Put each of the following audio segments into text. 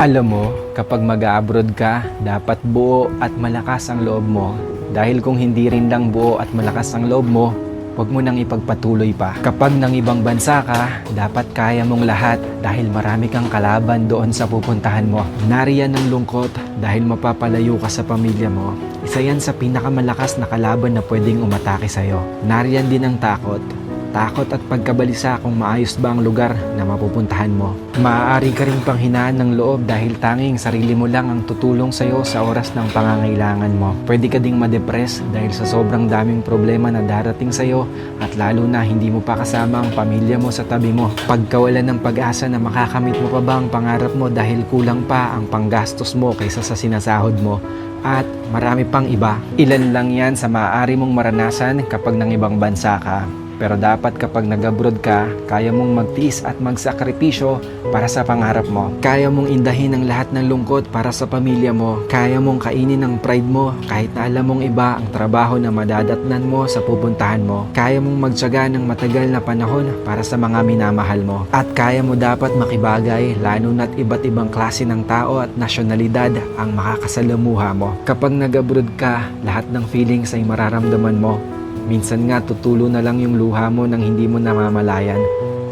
Alam mo, kapag mag-abroad ka, dapat buo at malakas ang loob mo. Dahil kung hindi rin lang buo at malakas ang loob mo, huwag mo nang ipagpatuloy pa. Kapag nang ibang bansa ka, dapat kaya mong lahat dahil marami kang kalaban doon sa pupuntahan mo. Nariyan ang lungkot dahil mapapalayo ka sa pamilya mo. Isa yan sa pinakamalakas na kalaban na pwedeng umatake sa'yo. Nariyan din ang takot. Takot at pagkabalisa kung maayos ba ang lugar na mapupuntahan mo. Maaari ka rin panghinaan ng loob dahil tanging sarili mo lang ang tutulong sa'yo sa oras ng pangangailangan mo. Pwede ka ding madepress dahil sa sobrang daming problema na darating sa'yo at lalo na hindi mo pa kasama ang pamilya mo sa tabi mo. Pagkawalan ng pag-asa na makakamit mo pa ba ang pangarap mo dahil kulang pa ang panggastos mo kaysa sa sinasahod mo. At marami pang iba. Ilan lang yan sa maaari mong maranasan kapag nang ibang bansa ka. Pero dapat kapag nag-abroad ka, kaya mong magtiis at magsakripisyo para sa pangarap mo. Kaya mong indahin ang lahat ng lungkot para sa pamilya mo. Kaya mong kainin ang pride mo kahit na alam mong iba ang trabaho na madadatnan mo sa pupuntahan mo. Kaya mong magtiyaga ng matagal na panahon para sa mga minamahal mo. At kaya mo dapat makibagay lalo na't iba't ibang klase ng tao at nasyonalidad ang makakasalamuha mo. Kapag nag-abroad ka, lahat ng feelings ay mararamdaman mo. Minsan nga tutulo na lang yung luha mo nang hindi mo namamalayan.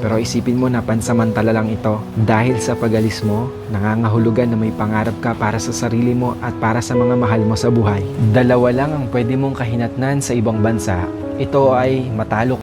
Pero isipin mo na pansamantala lang ito. Dahil sa pag-alis mo, nangangahulugan na may pangarap ka para sa sarili mo at para sa mga mahal mo sa buhay. Dalawa lang ang pwede mong kahinatnan sa ibang bansa. Ito ay matalo